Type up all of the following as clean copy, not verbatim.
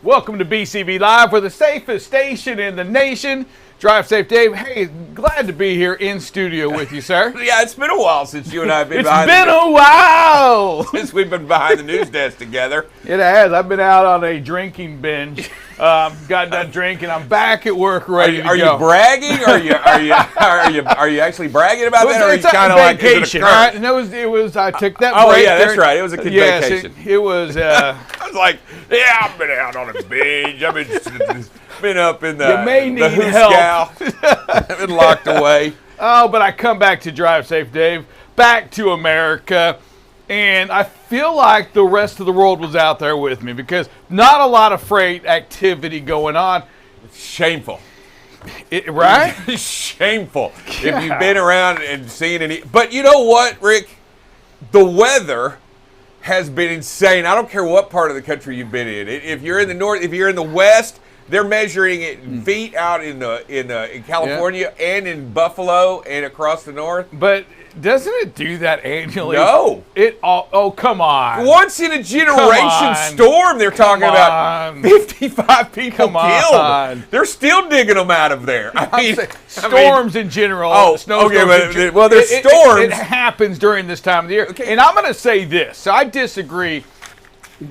Welcome to BCB Live. We're the safest station in the nation. Drive safe, Dave. Hey, glad to be here in studio with you, sir. Yeah, it's been a while since you and I have been It's been a while since we've been behind the news desk together. It has. I've been out on a drinking binge. Got done drinking. I'm back at work ready to go. Are you bragging? Are you actually bragging about that? Or are you kind of like vacation? Right? And it was. I took that break. Oh yeah, that's right. It was a kid vacation. It was. I was like, yeah, I've been out on a binge. I've been up in the help. I've been locked away. Oh, but I come back to Drive Safe, Dave. Back to America. And I feel like the rest of the world was out there with me because not a lot of freight activity going on. It's shameful. Right? Shameful. Yeah. If you've been around and seen any. But you know what, Rick? The weather has been insane. I don't care what part of the country you've been in. If you're in the north, if you're in the west, they're measuring it in feet out in California and in Buffalo and across the north. But doesn't it do that annually? No. Oh, come on. Once in a generation storm, they're talking about 55 people killed. They're still digging them out of there. Storms in general. Oh, okay, well, there's storms. It happens during this time of the year. Okay. And I'm going to say this. So I disagree.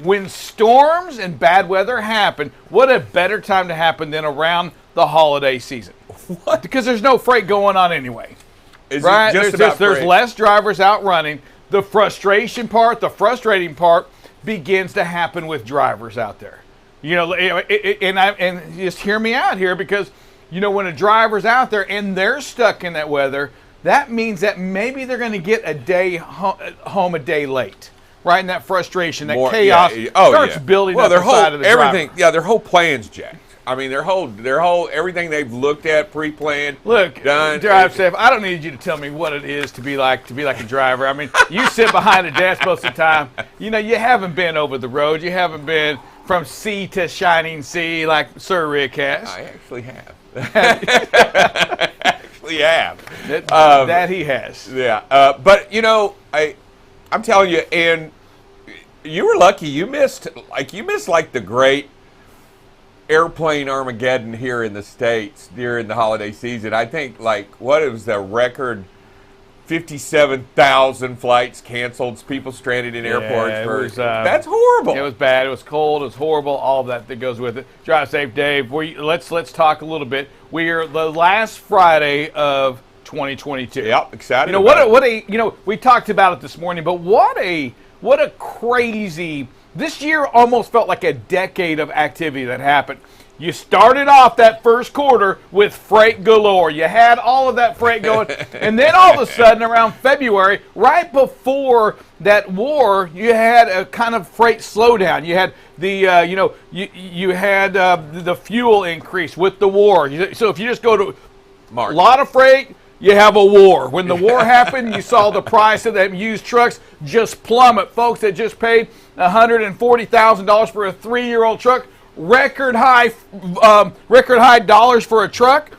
When storms and bad weather happen, what a better time to happen than around the holiday season. What? Because there's no freight going on anyway. Right? There's less drivers out running. The frustrating part begins to happen with drivers out there. You know, and just hear me out here because, you know, when a driver's out there and they're stuck in that weather, that means that maybe they're going to get a day home a day late. Right, and that frustration, that chaos starts building up inside of the driver. Yeah, their whole plan's jacked. I mean, their whole everything they've looked at, pre-planned, done. Drive safe. I don't need you to tell me what it is to be like a driver. I mean, you sit behind the desk most of the time. You know, you haven't been over the road. You haven't been from sea to shining sea like Sir Rick has. I actually have. That he has. Yeah, but you know, I'm telling you, and you were lucky. You missed like the great airplane Armageddon here in the States during the holiday season. I think what was the record? 57,000 flights canceled. People stranded in airports. That's horrible. It was bad. It was cold. It was horrible. All of that goes with it. Drive safe, Dave. Let's talk a little bit. We're the last Friday of 2022. Yep, excited. You know, we talked about it this morning, but what a crazy. This year almost felt like a decade of activity that happened. You started off that first quarter with freight galore. You had all of that freight going, and then all of a sudden around February, right before that war, you had a kind of freight slowdown. You had you had the fuel increase with the war. So if you just go to March. A lot of freight, you have a war. When the war happened, you saw the price of them used trucks just plummet. Folks that just paid $140,000 for a 3-year-old truck, record high dollars for a truck,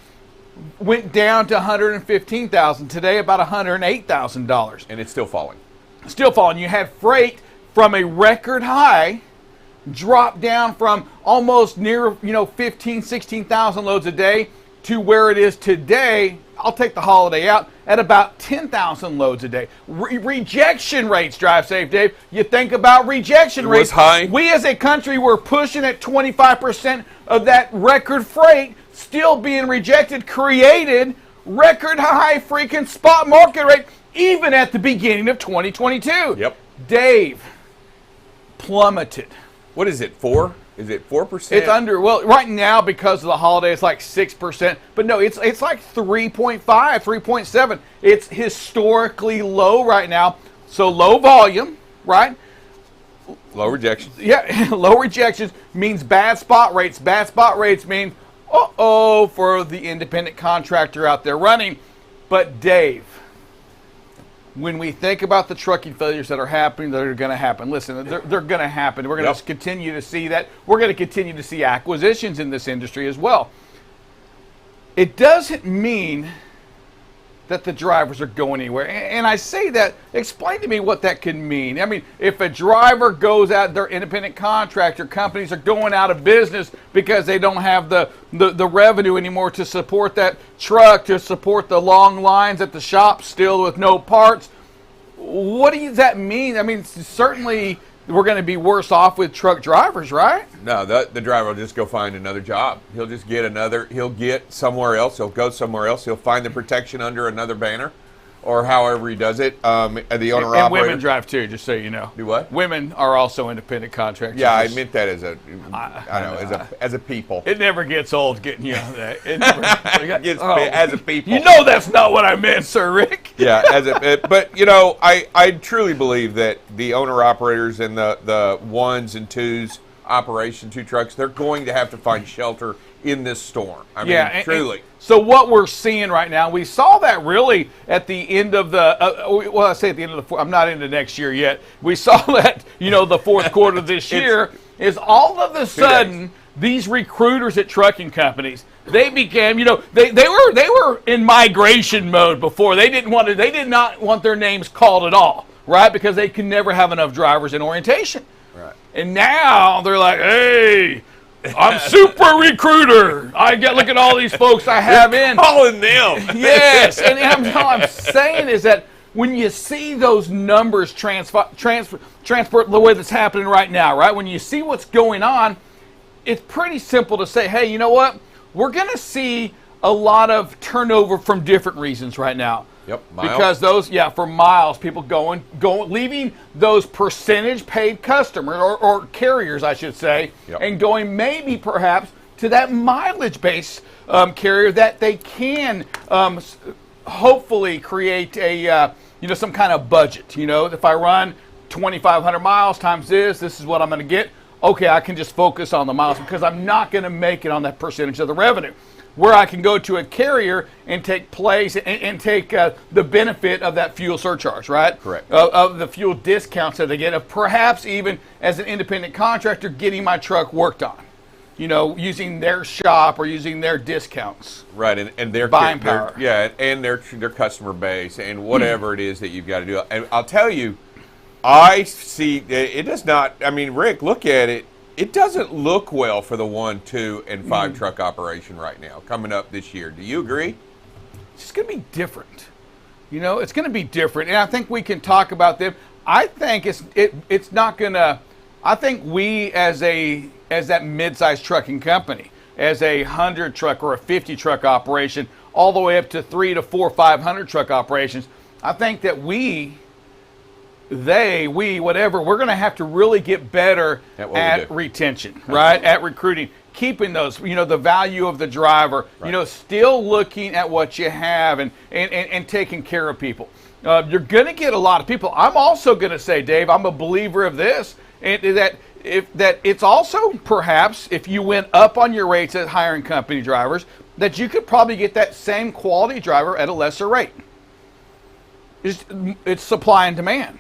went down to $115,000. Today, about $108,000. And it's still falling. Still falling. You had freight from a record high drop down from almost near 15,000, 16,000 loads a day to where it is today. I'll take the holiday out at about 10,000 loads a day. Rejection rates, Drive Safe, Dave. You think about rejection rates. High. We as a country were pushing at 25% of that record freight still being rejected, created record high freaking spot market rate even at the beginning of 2022. Yep. Dave, plummeted. What is it, 4? Is it 4%? It's under, right now because of the holiday, it's like 6%. But no, it's like 3.5, 3.7. It's historically low right now. So low volume, right? Low rejections. Yeah, low rejections means bad spot rates. Bad spot rates mean, for the independent contractor out there running. But Dave, when we think about the trucking failures that are happening, that are going to happen, listen, they're going to happen. We're going to continue to see that. We're going to continue to see acquisitions in this industry as well. It doesn't mean that the drivers are going anywhere. And I say that, explain to me what that could mean. I mean, if a driver goes out, they're independent contractor, companies are going out of business because they don't have the revenue anymore to support that truck, to support the long lines at the shop still with no parts. What does that mean? I mean, certainly we're going to be worse off with truck drivers, right? No, the driver will just go find another job. He'll just he'll get somewhere else. He'll go somewhere else. He'll find the protection under another banner or however he does it. The owner-operator. And women drive too, just so you know. Do what? Women are also independent contractors. Yeah, I meant that as a people. It never gets old getting you on that. It never, as a people. You know that's not what I meant, Sir Rick. Yeah, but you know, I truly believe that the owner-operators and the ones and twos operation, 2 trucks, they're going to have to find shelter in this storm. I mean, truly. So what we're seeing right now, we saw that really at the end of the, I say at the end of the, I'm not into next year yet. We saw that, the fourth quarter of this year is all of a sudden these recruiters at trucking companies, they began, they were in migration mode before. They did not want their names called at all, right? Because they can never have enough drivers in orientation. Right. And now they're like, hey, I'm super recruiter. Look at all these folks I have in. Calling them. Yes, and all I'm saying is that when you see those numbers transfer the way that's happening right now, right? When you see what's going on, it's pretty simple to say, hey, you know what? We're going to see a lot of turnover from different reasons right now. Yep, miles. Because for miles, people going, leaving those percentage paid customers or carriers, I should say, and going maybe perhaps to that mileage based carrier that they can hopefully create a some kind of budget. If I run 2,500 miles times this is what I'm going to get. Okay, I can just focus on the miles because I'm not going to make it on that percentage of the revenue. Where I can go to a carrier and take place and take the benefit of that fuel surcharge, right? Correct. Of the fuel discounts that they get, of perhaps even as an independent contractor getting my truck worked on, using their shop or using their discounts. Right, and their buying power. And their customer base and whatever it is that you've got to do. And I'll tell you, I see it does not. I mean, Rick, look at it. It doesn't look well for the 1, 2, and 5 truck operation right now coming up this year. Do you agree? It's just going to be different. It's going to be different, and I think we can talk about them. I think it's not going to. I think we as that mid-sized trucking company, as a 100 truck or a 50 truck operation, all the way up to 300 to 400, 500 truck operations. I think that whatever, we're going to have to really get better at retention, right? At recruiting, keeping those, the value of the driver, right. Still looking at what you have and taking care of people. You're going to get a lot of people. I'm also going to say, Dave, I'm a believer of this, that it's also perhaps if you went up on your rates at hiring company drivers, that you could probably get that same quality driver at a lesser rate. It's supply and demand.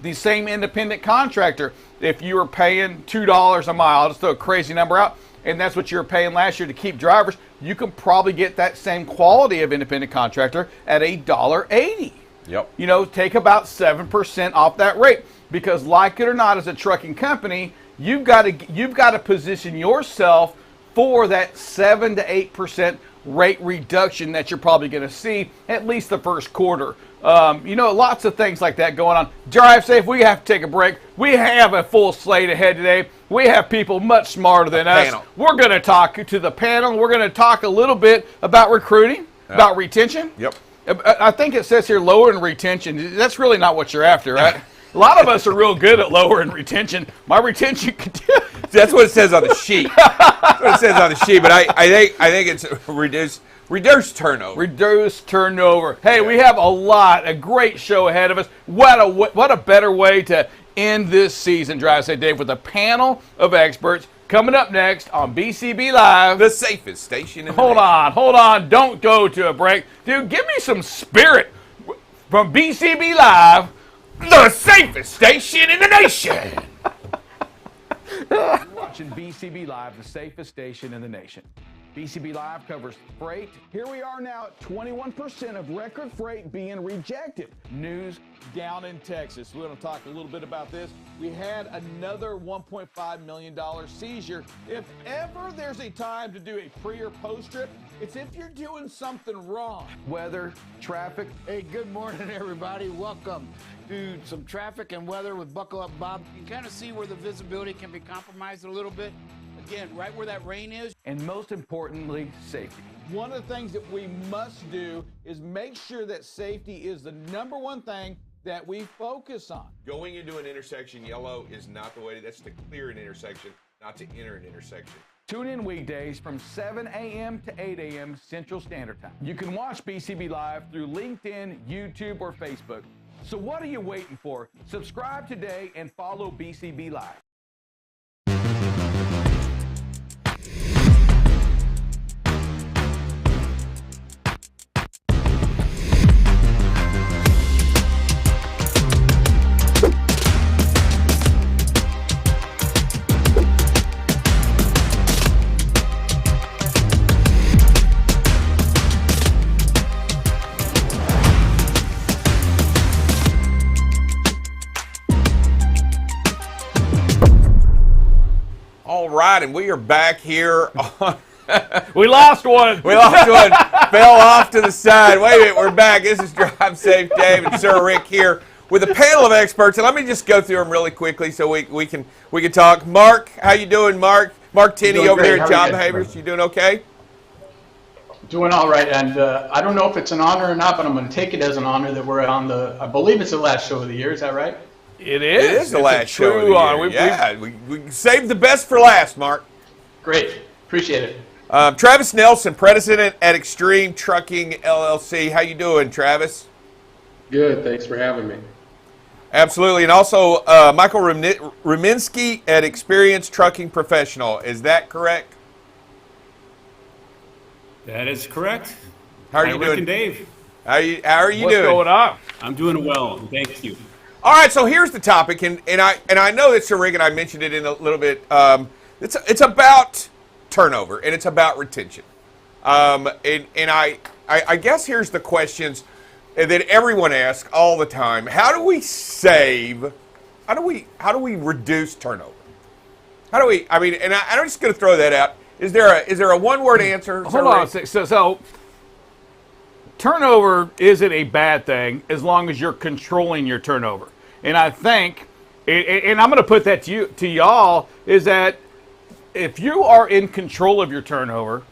The same independent contractor, if you were paying $2 a mile, I'll just throw a crazy number out, and that's what you were paying last year to keep drivers, you can probably get that same quality of independent contractor at $1.80. Yep. Take about 7% off that rate, because like it or not, as a trucking company, you've got to position yourself for that 7 to 8% rate reduction that you're probably going to see at least the first quarter. Lots of things like that going on. Drive safe. We have to take a break. We have a full slate ahead today. We have people much smarter than us. Panel. We're going to talk to the panel. We're going to talk a little bit about recruiting, about retention. Yep. I think it says here lowering retention. That's really not what you're after, right? A lot of us are real good at lowering retention. My retention. That's what it says on the sheet. That's what it says on the sheet. But I think it's reduced turnover. Reduced turnover. Hey, we have a great show ahead of us. What a better way to end this season, Drive Safe Dave, with a panel of experts coming up next on BCB Live. The safest station in the Hold on. Don't go to a break. Dude, give me some spirit from BCB Live. The safest station in the nation. Watching BCB Live, the safest station in the nation. BCB Live covers freight. Here we are now at 21% of record freight being rejected. News down in Texas. We're going to talk a little bit about this. We had another $1.5 million seizure. If ever there's a time to do a pre or post trip, it's if you're doing something wrong. Weather, traffic. Hey, good morning, everybody. Welcome to some traffic and weather with Buckle Up Bob. You can kind of see where the visibility can be compromised a little bit. Again, right where that rain is. And most importantly, safety. One of the things that we must do is make sure that safety is the number one thing that we focus on. Going into an intersection, yellow is not the way. That's to clear an intersection, not to enter an intersection. Tune in weekdays from 7 a.m. to 8 a.m. Central Standard Time. You can watch BCB Live through LinkedIn, YouTube, or Facebook. So what are you waiting for? Subscribe today and follow BCB Live. All right, and we are back here on. We lost one. We lost one. Fell off to the side. Wait a minute, we're back. This is Drive Safe Dave and Sir Rick here with a panel of experts, and let me just go through them really quickly so we can talk. Mark, how you doing, Mark? Mark Tinney over there at Job Behaviors. You doing okay? Doing all right, and I don't know if it's an honor or not, but I'm going to take it as an honor that we're on I believe it's the last show of the year. Is that right? It is. It is the last show of the year. We saved the best for last, Mark. Great. Appreciate it. Travis Nelson, president at Extreme Trucking LLC. How you doing, Travis? Good. Thanks for having me. Absolutely. And also Michael Ruminski at Experienced Trucking Professional. Is that correct? That is correct. How are you Rick doing? And Dave. How are you doing? What's going on? I'm doing well. Thank you. All right, so here's the topic, and I know that Sir Rick and I mentioned it in a little bit. It's about turnover and it's about retention. And I guess here's the questions that everyone asks all the time. How do we save? How do we reduce turnover? And I'm just going to throw that out. Is there a one-word answer? Hold on a sec. So turnover isn't a bad thing as long as you're controlling your turnover. And I think, and I'm going to put that to y'all, is that if you are in control of your turnover,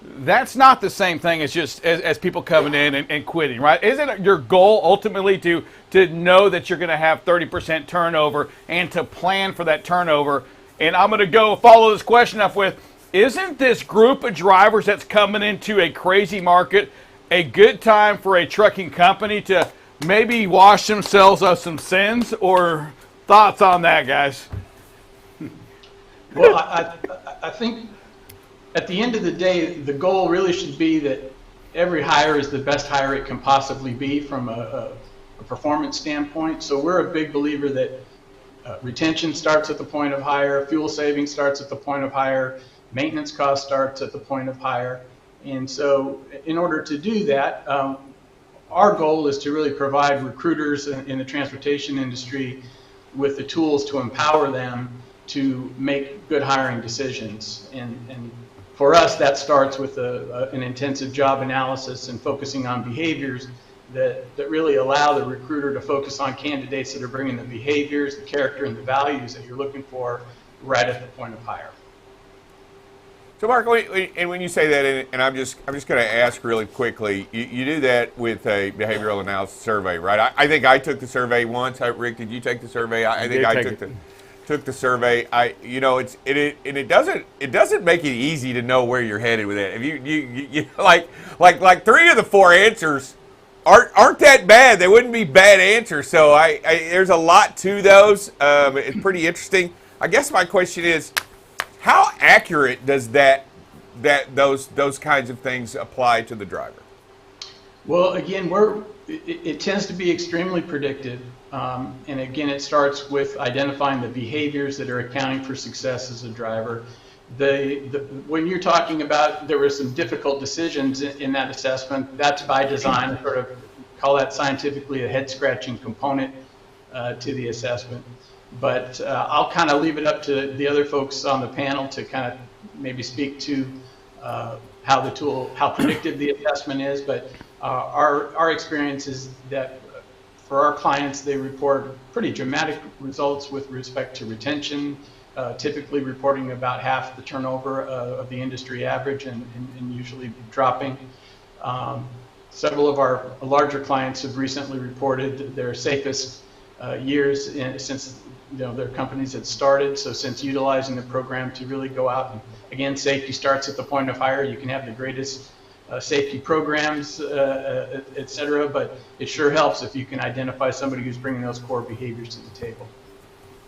that's not the same thing as just as people coming in and quitting, right? Isn't it your goal ultimately to know that you're going to have 30% turnover and to plan for that turnover? And I'm going to go follow this question up with, isn't this group of drivers that's coming into a crazy market a good time for a trucking company to maybe wash themselves of some sins? Or thoughts on that, guys? Well, I think at the end of the day, the goal really should be that every hire is the best hire it can possibly be from a performance standpoint. So we're a big believer that retention starts at the point of hire, fuel savings starts at the point of hire, maintenance cost starts at the point of hire. And so in order to do that, our goal is to really provide recruiters in the transportation industry with the tools to empower them to make good hiring decisions. And for us, that starts with an intensive job analysis and focusing on behaviors that really allow the recruiter to focus on candidates that are bringing the behaviors, the character, and the values that you're looking for right at the point of hire. So, Mark, when you say that, and I'm just going to ask really quickly, you do that with a behavioral analysis survey, right? I think I took the survey once. Rick, did you take the survey? I think I took the survey. It doesn't make it easy to know where you're headed with it. If you like 3 of the 4 answers aren't that bad. They wouldn't be bad answers. So there's a lot to those. It's pretty interesting. I guess my question is, how accurate does those kinds of things apply to the driver? Well, again, it tends to be extremely predictive, and again, it starts with identifying the behaviors that are accounting for success as a driver. When you're talking about there were some difficult decisions in that assessment, that's by design. Sort of call that scientifically a head scratching component to the assessment. But I'll kind of leave it up to the other folks on the panel to kind of maybe speak to how predictive the assessment is. But our experience is that for our clients, they report pretty dramatic results with respect to retention, typically reporting about half the turnover of the industry average and usually dropping. Several of our larger clients have recently reported their safest years since their companies had started. So since utilizing the program to really go out and, again, safety starts at the point of hire. You can have the greatest safety programs, et cetera, but it sure helps if you can identify somebody who's bringing those core behaviors to the table.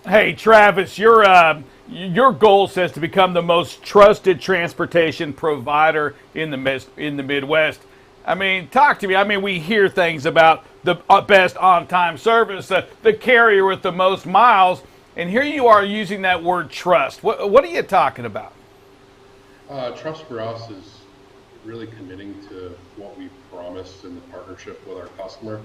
Hey, Travis, your goal says to become the most trusted transportation provider in the Midwest. I mean, talk to me. I mean, we hear things about the best on-time service, the carrier with the most miles, and here you are using that word trust. What are you talking about? Trust for us is really committing to what we promised in the partnership with our customer.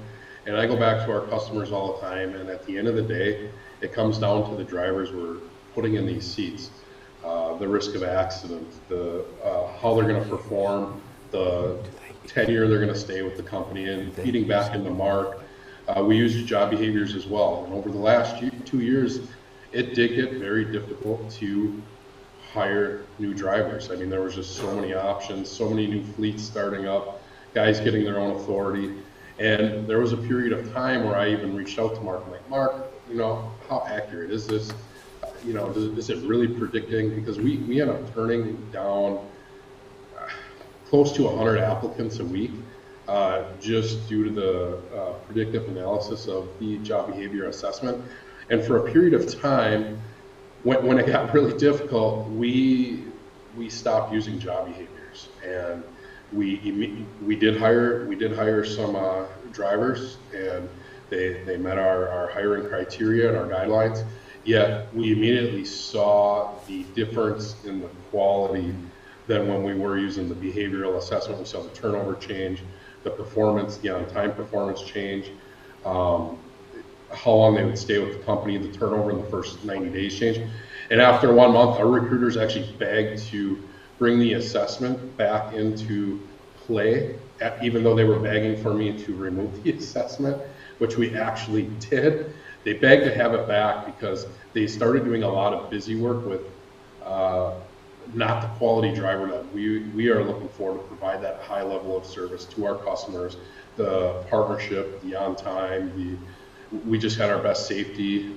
And I go back to our customers all the time, and at the end of the day, it comes down to the drivers we're putting in these seats, the risk of accident, how they're going to perform, the tenure they're going to stay with the company, and feeding back into Mark. We use job behaviors as well. And over the last 2 years, it did get very difficult to hire new drivers. I mean, there was just so many options, so many new fleets starting up, guys getting their own authority. And there was a period of time where I even reached out to Mark. I'm like, Mark, how accurate is this? Is it really predicting? Because we end up turning down close to 100 applicants a week just due to the predictive analysis of the job behavior assessment. And for a period of time, when it got really difficult, we stopped using job behaviors, and we did hire some drivers, and they met our hiring criteria and our guidelines. Yet we immediately saw the difference in the quality than when we were using the behavioral assessment. We saw the turnover change, the performance, the on-time performance change, how long they would stay with the company, the turnover in the first 90 days change. And after 1 month, our recruiters actually begged to bring the assessment back into play, even though they were begging for me to remove the assessment, which we actually did. They begged to have it back because they started doing a lot of busy work with not the quality driver that we are looking for to provide that high level of service to our customers, the partnership, the on time, we just had our best safety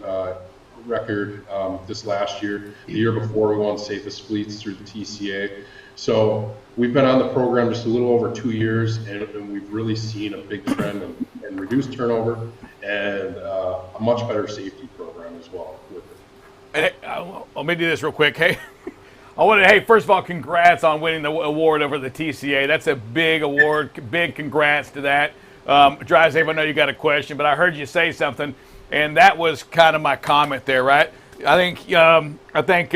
record this last year. The year before, we won safest fleets through the TCA. So we've been on the program just a little over 2 years, and we've really seen a big trend in reduced turnover and a much better safety program as well with it. Hey, let me do this real quick. Hey, first of all, congrats on winning the award over the TCA. That's a big award. Big congrats to that. Drive Safe, I know you got a question, but I heard you say something, and that was kind of my comment there, right? I think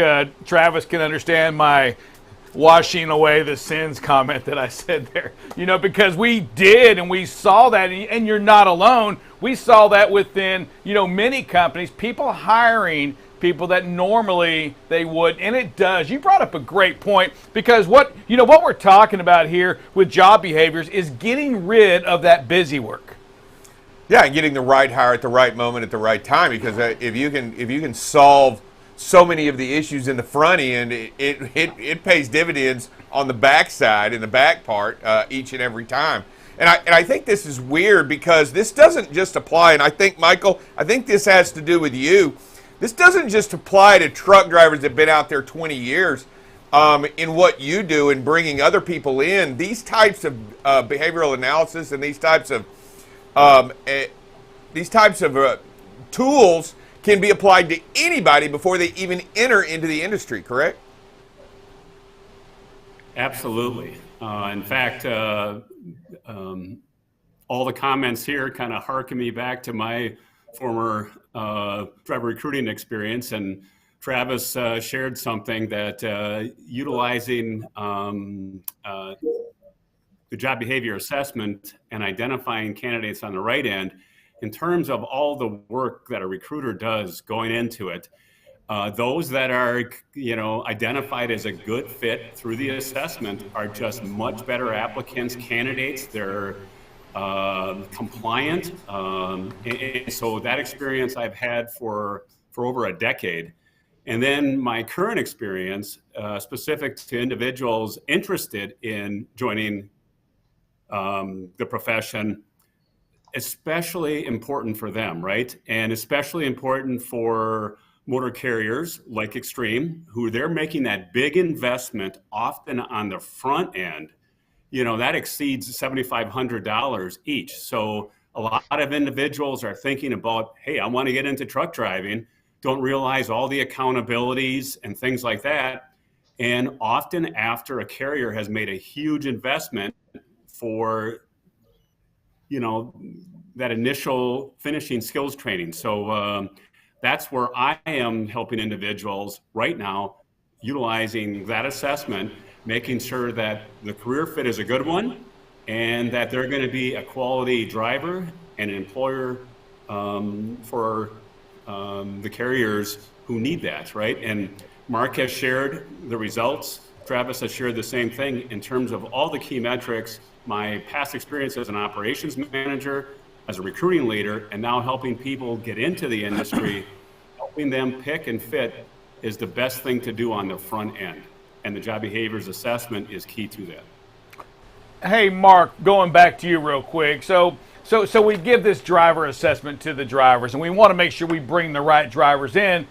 Travis can understand my washing away the sins comment that I said there. Because we did, and we saw that, and you're not alone. We saw that within, many companies, people hiring people that normally they would, and it does. You brought up a great point, because what we're talking about here with job behaviors is getting rid of that busy work. Yeah, and getting the right hire at the right moment at the right time, because if you can solve so many of the issues in the front end, it pays dividends on the backside, in the back part, each and every time. And I think this is weird, because this doesn't just apply, and I think, Michael, this has to do with you. This doesn't just apply to truck drivers that have been out there 20 years. In what you do and bringing other people in, these types of behavioral analysis and these types of tools can be applied to anybody before they even enter into the industry, correct? Absolutely. In fact, all the comments here kind of harken me back to my former driver recruiting experience. And Travis shared something that utilizing the job behavior assessment and identifying candidates on the right end, in terms of all the work that a recruiter does going into it, those that are, identified as a good fit through the assessment are just much better applicants, candidates. They're compliant. And so that experience I've had for over a decade. And then my current experience, specific to individuals interested in joining the profession, especially important for them, right? And especially important for motor carriers like Extreme, who they're making that big investment often on the front end, that exceeds $7,500 each. So a lot of individuals are thinking about, hey, I want to get into truck driving, don't realize all the accountabilities and things like that. And often after a carrier has made a huge investment for, that initial finishing skills training. So that's where I am helping individuals right now, utilizing that assessment, making sure that the career fit is a good one and that they're going to be a quality driver and an employer for the carriers who need that, right? And Mark has shared the results. Travis has shared the same thing in terms of all the key metrics. My past experience as an operations manager, as a recruiting leader, and now helping people get into the industry, helping them pick and fit is the best thing to do on the front end. And the job behaviors assessment is key to that. Hey, Mark, going back to you real quick. So we give this driver assessment to the drivers, and we want to make sure we bring the right drivers in.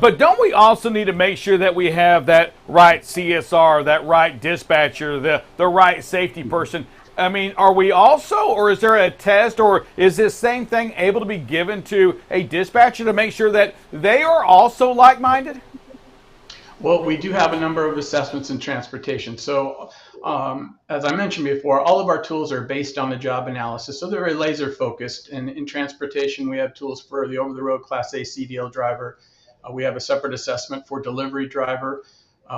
But don't we also need to make sure that we have that right CSR, that right dispatcher, the right safety person? I mean, are we also, or is there a test, or is this same thing able to be given to a dispatcher to make sure that they are also like-minded? Well, we do have a number of assessments in transportation. So as I mentioned before, all of our tools are based on the job analysis. So they're very laser focused. And in transportation, we have tools for the over-the-road Class A CDL driver. We have a separate assessment for delivery driver.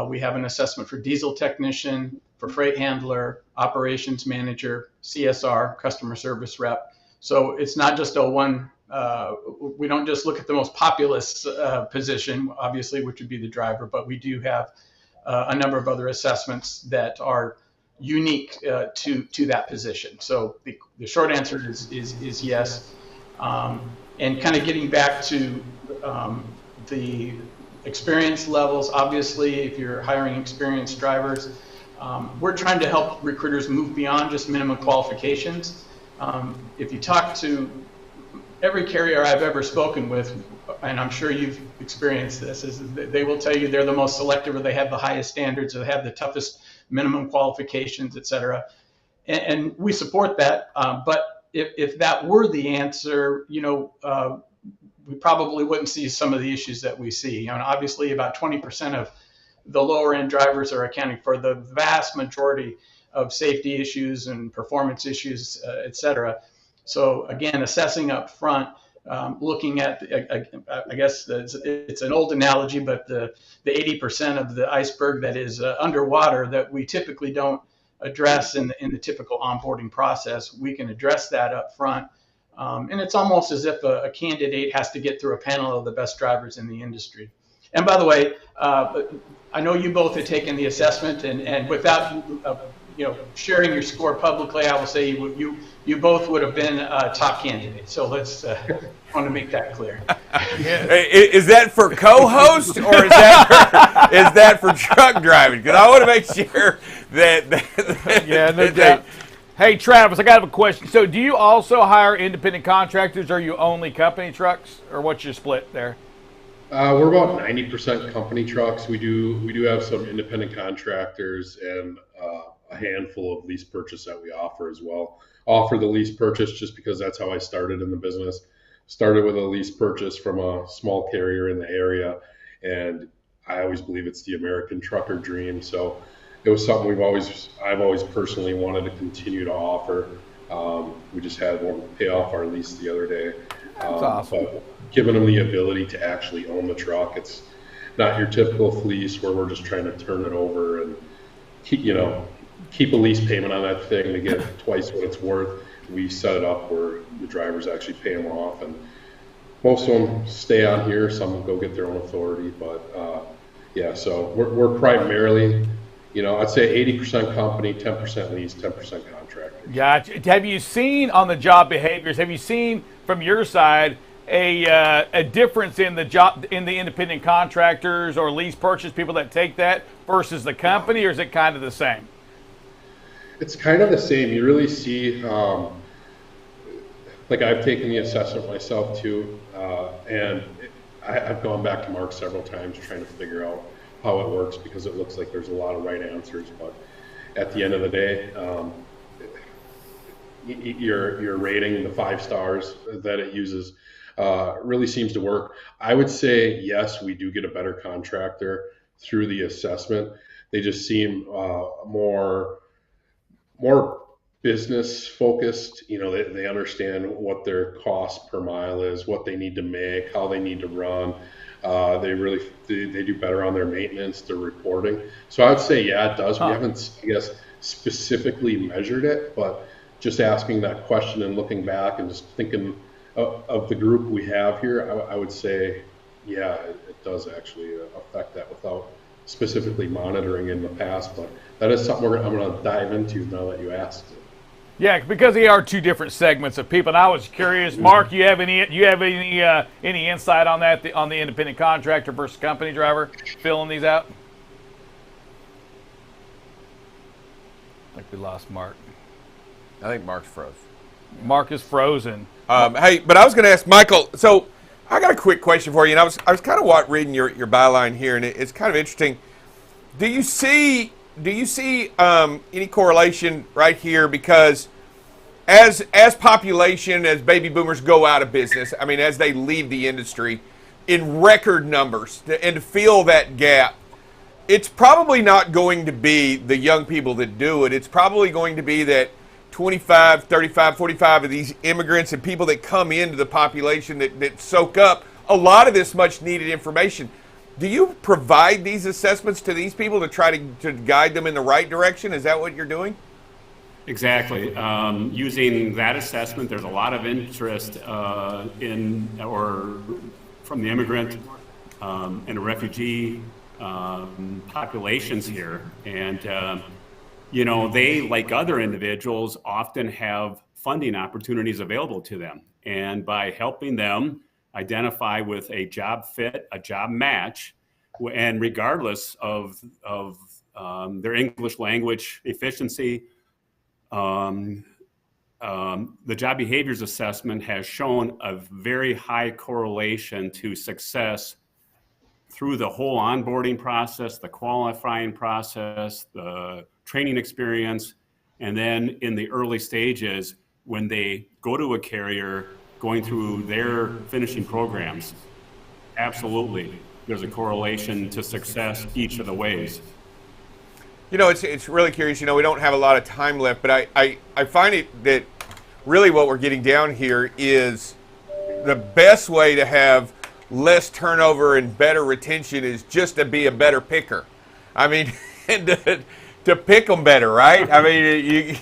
We have an assessment for diesel technician, for freight handler, operations manager, CSR, customer service rep. So it's not just a one, we don't just look at the most populous position, obviously, which would be the driver, but we do have a number of other assessments that are unique to that position. So the short answer is yes. And kind of getting back to the experience levels, obviously, if you're hiring experienced drivers, we're trying to help recruiters move beyond just minimum qualifications. If you talk to every carrier I've ever spoken with, and I'm sure you've experienced this, is they will tell you they're the most selective, or they have the highest standards, or they have the toughest minimum qualifications, et cetera. And we support that. But if that were the answer, we probably wouldn't see some of the issues that we see. Obviously, about 20% of the lower end drivers are accounting for the vast majority of safety issues and performance issues, et cetera. So again, assessing up front, looking at, I guess it's an old analogy, but the 80% of the iceberg that is underwater that we typically don't address in the typical onboarding process, we can address that up front. And it's almost as if a candidate has to get through a panel of the best drivers in the industry. And by the way, I know you both have taken the assessment, and without sharing your score publicly, I will say you both would have been top candidates. So let's want to make that clear. Is that for co-host, or is that for truck driving? Because I want to make sure that yeah, no doubt. Hey, Travis, I got a question. So do you also hire independent contractors, or are you only company trucks, or what's your split there? We're about 90% company trucks. We do have some independent contractors and a handful of lease purchase that we offer as well. Offer the lease purchase just because that's how I started in the business. Started with a lease purchase from a small carrier in the area, and I always believe it's the American trucker dream. So it was something I've always personally wanted to continue to offer. We just had one pay off our lease the other day. That's awesome. But giving them the ability to actually own the truck. It's not your typical fleece where we're just trying to turn it over and keep a lease payment on that thing to get twice what it's worth. We set it up where the drivers actually pay them off, and most of them stay on here. Some will go get their own authority, but yeah. So we're primarily, I'd say 80% company, 10% lease, 10% contractor. Gotcha. Have you seen on the job behaviors? Have you seen from your side a difference in the independent contractors or lease purchase people that take that versus the company, or is it kind of the same? It's kind of the same. You really see, like I've taken the assessment myself too, and I've gone back to Mark several times trying to figure out how it works, because it looks like there's a lot of right answers, but at the end of the day, your rating, the 5 stars that it uses, really seems to work. I would say yes, we do get a better contractor through the assessment. They just seem more business focused. They understand what their cost per mile is, what they need to make, how they need to run. They do better on their maintenance, their reporting. So I'd say yeah, it does. We haven't, I guess, specifically measured it, but just asking that question and looking back and just thinking of the group we have here, I would say yeah, it does actually affect that without specifically monitoring in the past. But that is something I'm going to dive into now that you asked it. Yeah, because they are 2 different segments of people. And I was curious, Mark, you have any insight on that, on the independent contractor versus company driver, filling these out? I think we lost Mark. I think Mark's froze. Mark is frozen. Hey, but I was going to ask Michael. So I got a quick question for you, and I was kind of reading your byline here, and it's kind of interesting. Do you see any correlation right here? Because as population, as baby boomers go out of business, I mean, as they leave the industry in record numbers, and to fill that gap, it's probably not going to be the young people that do it. It's probably going to be that 25, 35, 45 of these immigrants and people that come into the population that soak up a lot of this much needed information. Do you provide these assessments to these people to try to guide them in the right direction? Is that what you're doing? Exactly. Using that assessment, there's a lot of interest from the immigrant and refugee populations here. And, they, like other individuals, often have funding opportunities available to them. And by helping them identify with a job fit, a job match, and regardless of their English language efficiency, the job behaviors assessment has shown a very high correlation to success through the whole onboarding process, the qualifying process, the training experience, and then in the early stages when they go to a carrier going through their finishing programs. Absolutely, there's a correlation to success each of the ways. It's really curious. We don't have a lot of time left, but I find it that really what we're getting down here is the best way to have less turnover and better retention is just to be a better picker. I mean, and to pick them better, right? I mean,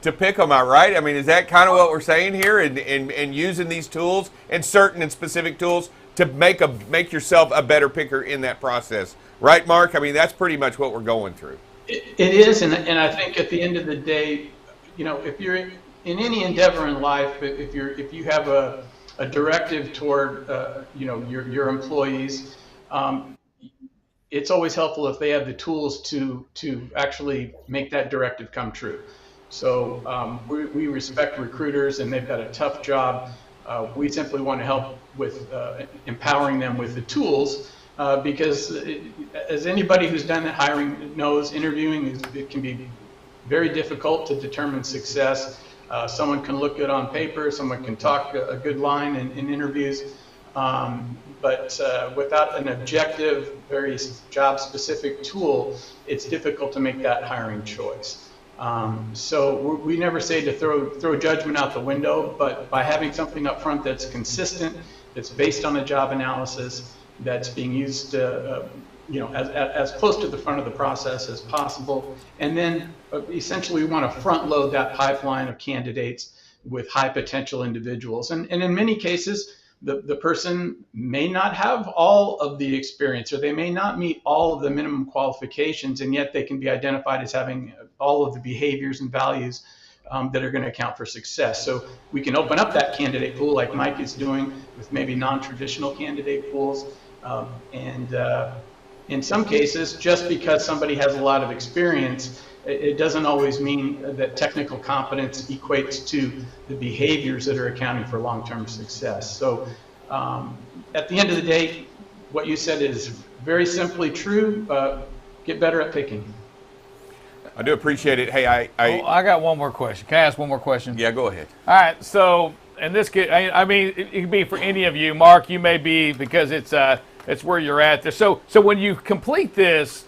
to pick them out, right? I mean, is that kind of what we're saying here? And using these tools and certain and specific tools to make yourself a better picker in that process, right, Mark? I mean, that's pretty much what we're going through. It is, and I think at the end of the day, if you're in any endeavor in life, if you have a directive toward your employees, it's always helpful if they have the tools to actually make that directive come true. So we respect recruiters, and they've got a tough job. We simply want to help with empowering them with the tools, because as anybody who's done the hiring knows, interviewing it can be very difficult to determine success. Someone can look good on paper, someone can talk a good line in interviews, but without an objective, very job-specific tool, it's difficult to make that hiring choice. So we never say to throw judgment out the window, but by having something up front that's consistent, that's based on a job analysis, that's being used as close to the front of the process as possible. And then essentially we want to front load that pipeline of candidates with high potential individuals. And in many cases, the person may not have all of the experience, or they may not meet all of the minimum qualifications, and yet they can be identified as having all of the behaviors and values that are going to account for success. So we can open up that candidate pool like Mike is doing with maybe non-traditional candidate pools. And in some cases, just because somebody has a lot of experience, it doesn't always mean that technical competence equates to the behaviors that are accounting for long-term success. So at the end of the day, what you said is very simply true. Get better at picking. I do appreciate it. Hey, I got one more question. Can I ask one more question? Yeah, go ahead. All right. So, and this could, I mean, it could be for any of you. Mark, you may be, because it's where you're at there. So when you complete this,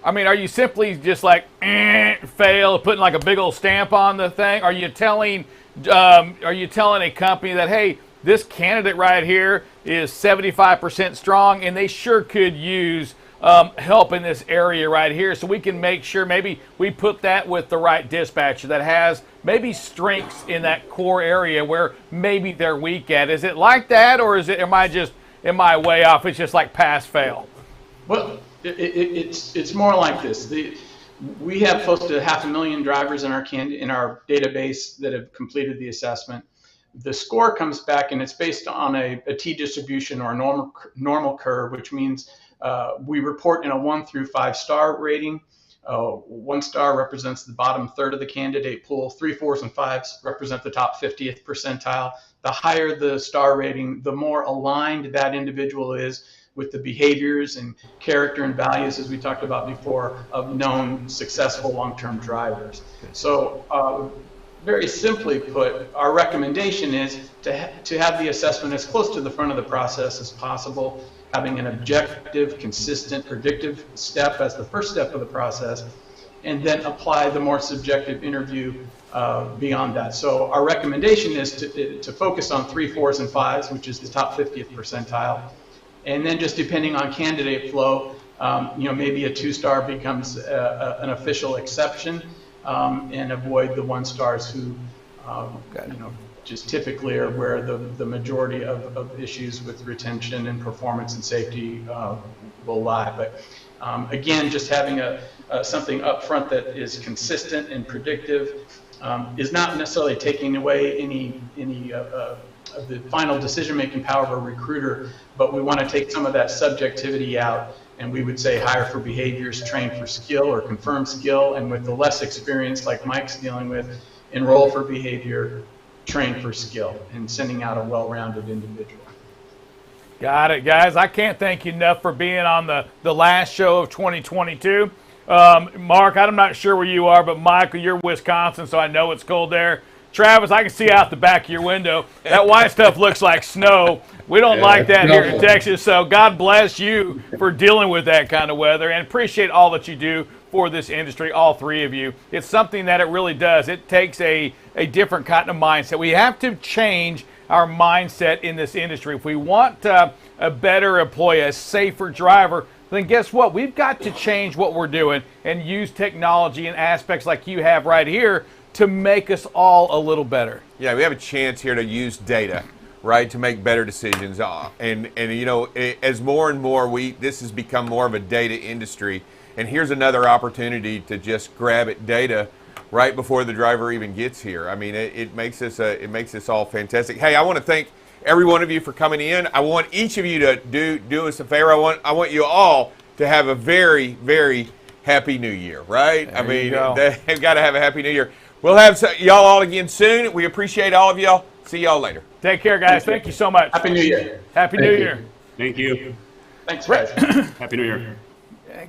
I mean, are you simply just like fail, putting like a big old stamp on the thing? Are you telling a company that, hey, this candidate right here is 75% strong, and they sure could use help in this area right here, so we can make sure maybe we put that with the right dispatcher that has maybe strengths in that core area where maybe they're weak at? Is it like that, or am I way off? It's just like pass fail. Well, it's more like this. We have close to 500,000 drivers in our database that have completed the assessment. The score comes back, and it's based on a T distribution or a normal curve, which means we report in a 1 through 5 star rating. 1 star represents the bottom third of the candidate pool. 3, 4s, and 5s represent the top 50th percentile. The higher the star rating, the more aligned that individual is with the behaviors and character and values, as we talked about before, of known successful long-term drivers. So very simply put, our recommendation is to have the assessment as close to the front of the process as possible, having an objective, consistent, predictive step as the first step of the process, and then apply the more subjective interview beyond that. So our recommendation is to focus on 3, 4s, and 5s, which is the top 50th percentile. And then just depending on candidate flow, maybe a 2-star becomes an official exception, and avoid the 1 stars who, just typically are where the majority of issues with retention and performance and safety will lie. But again, just having something up front that is consistent and predictive is not necessarily taking away any of the final decision-making power of a recruiter, but we want to take some of that subjectivity out, and we would say hire for behaviors, train for skill or confirm skill, and with the less experience like Mike's dealing with, enroll for behavior, train for skill, and sending out a well-rounded individual. Got it, guys. I can't thank you enough for being on the last show of 2022. Mark, I'm not sure where you are, but Michael, you're Wisconsin, so I know it's cold there. Travis, I can see out the back of your window. That white stuff looks like snow. We don't like that here in Texas, so God bless you for dealing with that kind of weather, and appreciate all that you do for this industry, all three of you. It's something that it really does. It takes a different kind of mindset. We have to change our mindset in this industry. If we want a better employee, a safer driver, then guess what? We've got to change what we're doing and use technology and aspects like you have right here to make us all a little better. Yeah, we have a chance here to use data, right, to make better decisions. And as more and more this has become more of a data industry, and here's another opportunity to just grab at data right before the driver even gets here. I mean, it makes this all fantastic. Hey, I want to thank every one of you for coming in. I want each of you to do us a favor. I want you all to have a very, very happy New Year, right? They've got to have a happy New Year. We'll have y'all all again soon. We appreciate all of y'all. See y'all later. Take care, guys. Thank you so much. Happy New Year. Happy New Year. Thank you. Thanks, guys. Happy New Year.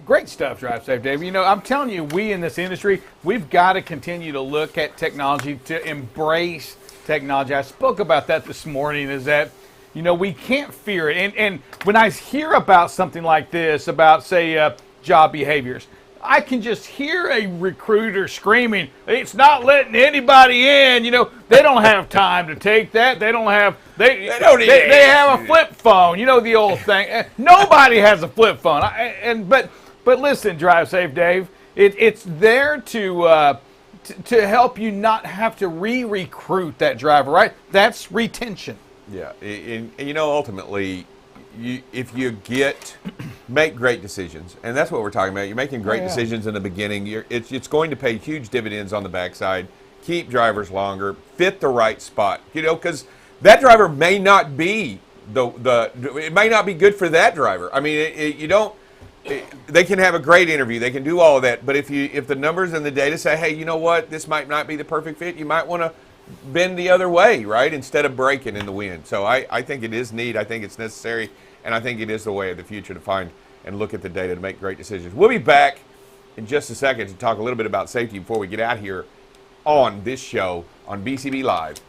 Great stuff, Drive Safe Dave. I'm telling you, we in this industry, we've got to continue to look at technology, to embrace technology. I spoke about that this morning, is that, we can't fear it. And when I hear about something like this, about, say, job behaviors, I can just hear a recruiter screaming, "It's not letting anybody in." You know, they don't have time to take that. They don't have they have a flip phone. You know the old thing. Nobody has a flip phone. But listen, Drive Safe Dave, it's there to help you not have to re-recruit that driver, right? That's retention. Yeah, and you know, ultimately, if you make great decisions, and that's what we're talking about. You're making great decisions in the beginning. It's going to pay huge dividends on the backside. Keep drivers longer, fit the right spot. You know, because that driver may not be it may not be good for that driver. I mean, you don't. They can have a great interview. They can do all of that. But if the numbers and the data say, hey, you know what, this might not be the perfect fit, you might want to bend the other way, right, instead of breaking in the wind. So I think it is neat. I think it's necessary. And I think it is the way of the future to find and look at the data to make great decisions. We'll be back in just a second to talk a little bit about safety before we get out here on this show on BCB Live.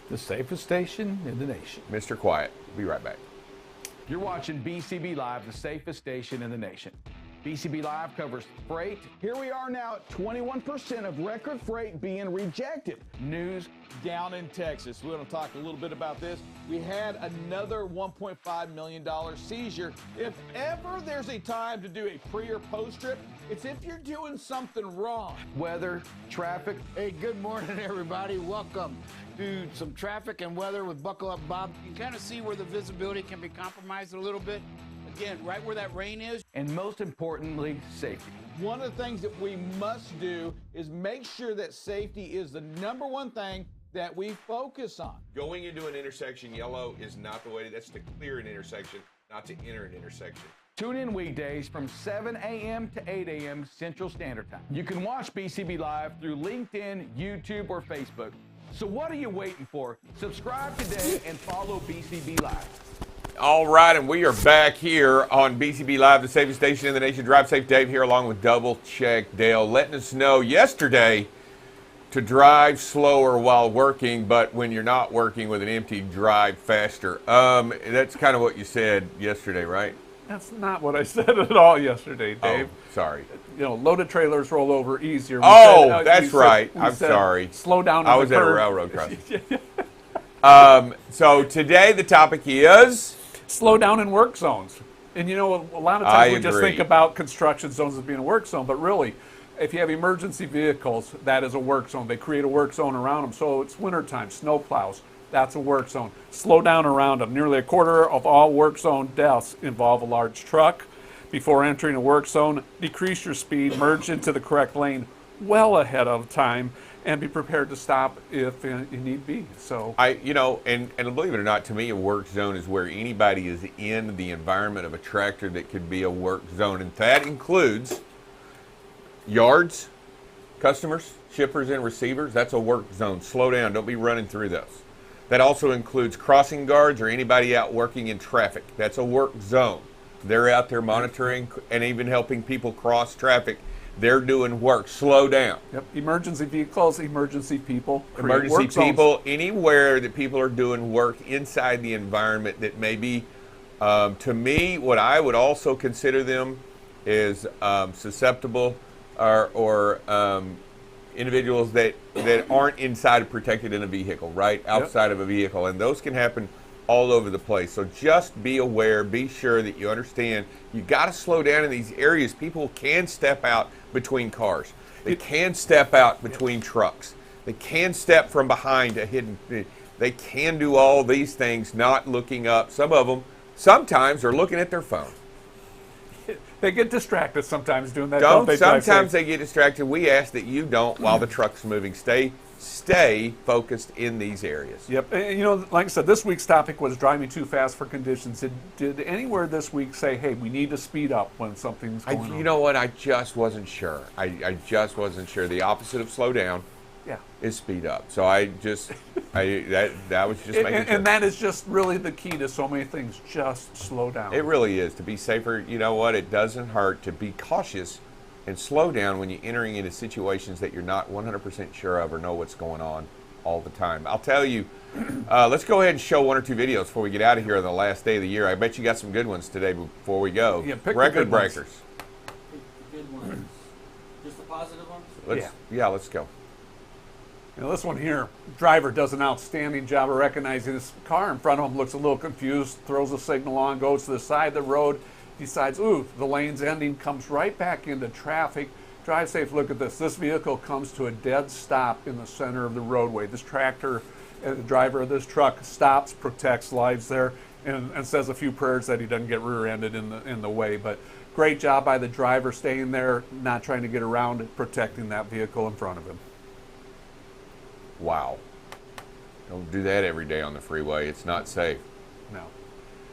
The safest station in the nation. Mr. Quiet. We'll be right back. You're watching BCB Live, the safest station in the nation. BCB Live covers freight. Here we are now at 21% of record freight being rejected. News down in Texas. We're going to talk a little bit about this. We had another $1.5 million seizure. If ever there's a time to do a pre or post trip, it's if you're doing something wrong. Weather, traffic. Hey, good morning, everybody. Welcome to some traffic and weather with Buckle Up Bob. You can kind of see where the visibility can be compromised a little bit. Again, right where that rain is. And most importantly, safety. One of the things that we must do is make sure that safety is the number one thing that we focus on. Going into an intersection yellow is not the way. That's to clear an intersection, not to enter an intersection. Tune in weekdays from 7 a.m. to 8 a.m. Central Standard Time. You can watch BCB Live through LinkedIn, YouTube, or Facebook. So what are you waiting for? Subscribe today and follow BCB Live. All right, and we are back here on BCB Live, the safest station in the nation. Drive Safe Dave here along with Double Check Dale, letting us know yesterday to drive slower while working, but when you're not working with an empty, drive faster. That's kind of what you said yesterday, right? That's not what I said at all yesterday, Dave. Oh, sorry. You know, loaded trailers roll over easier. That's right. I'm sorry. Slow down. I was at a railroad crossing. So today the topic is slow down in work zones. And you know, a lot of times we just think about construction zones as being a work zone, but really, if you have emergency vehicles, that is a work zone. They create a work zone around them. So it's wintertime, snow plows, that's a work zone. Slow down around them. Nearly a quarter of all work zone deaths involve a large truck. Before entering a work zone, decrease your speed, merge into the correct lane well ahead of time, and be prepared to stop if you need be. So and believe it or not, to me, a work zone is where anybody is in the environment of a tractor that could be a work zone, and that includes yards, customers, shippers, and receivers. That's a work zone. Slow down. Don't be running through those. That also includes crossing guards or anybody out working in traffic. That's a work zone. They're out there monitoring and even helping people cross traffic. They're doing work. Slow down. Yep. Emergency vehicles, emergency people. Emergency people, anywhere that people are doing work inside the environment that may be, to me, what I would also consider them is susceptible or individuals that aren't inside protected in a vehicle, right? Outside of a vehicle. And those can happen all over the place. So just be aware, be sure that you understand you got to slow down in these areas. People can step out between cars. They can step out between trucks. They can step from behind a hidden. They can do all these things not looking up. Some of them sometimes are looking at their phone. They get distracted sometimes doing that. Don't they? Sometimes they get distracted. We ask that you don't while the truck's moving. Stay focused in these areas. Yep. And, you know, like I said, this week's topic was driving too fast for conditions. Did anywhere this week say, hey, we need to speed up when something's going on? You know what? I just wasn't sure. I just wasn't sure. The opposite of slow down is speed up. So that was just making sure. And that is just really the key to so many things. Just slow down. It really is. To be safer, you know what? It doesn't hurt to be cautious and slow down when you're entering into situations that you're not 100% sure of or know what's going on all the time. I'll tell you, let's go ahead and show one or two videos before we get out of here on the last day of the year. I bet you got some good ones today before we go. Yeah, pick record the good breakers. Ones. Pick the good ones. positive ones? Let's go. You know, this one here, driver does an outstanding job of recognizing this car in front of him, looks a little confused, throws a signal on, goes to the side of the road, decides, ooh, the lane's ending, comes right back into traffic. Drive safe, look at this. This vehicle comes to a dead stop in the center of the roadway. This tractor, the driver of this truck stops, protects lives there, and says a few prayers that he doesn't get rear-ended in the way. But great job by the driver staying there, not trying to get around it, protecting that vehicle in front of him. Wow. Don't do that every day on the freeway. It's not safe. No.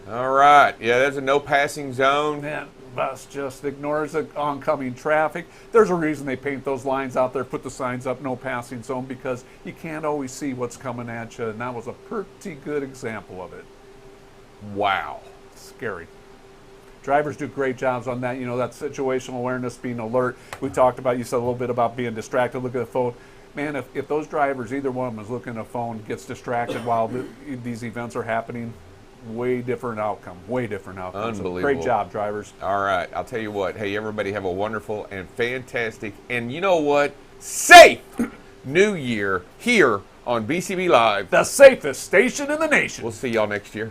All right. Yeah, there's a no passing zone. And bus just ignores the oncoming traffic. There's a reason they paint those lines out there, put the signs up, no passing zone, because you can't always see what's coming at you. And that was a pretty good example of it. Wow. Scary. Drivers do great jobs on that. You know, that situational awareness, being alert. We talked about, you said a little bit about being distracted, look at the phone. Man, if those drivers, either one of them is looking at a phone, gets distracted while these events are happening, way different outcome. Unbelievable. So great job, drivers. All right. I'll tell you what. Hey, everybody have a wonderful and fantastic, and you know what? Safe New Year here on BCB Live. The safest station in the nation. We'll see y'all next year.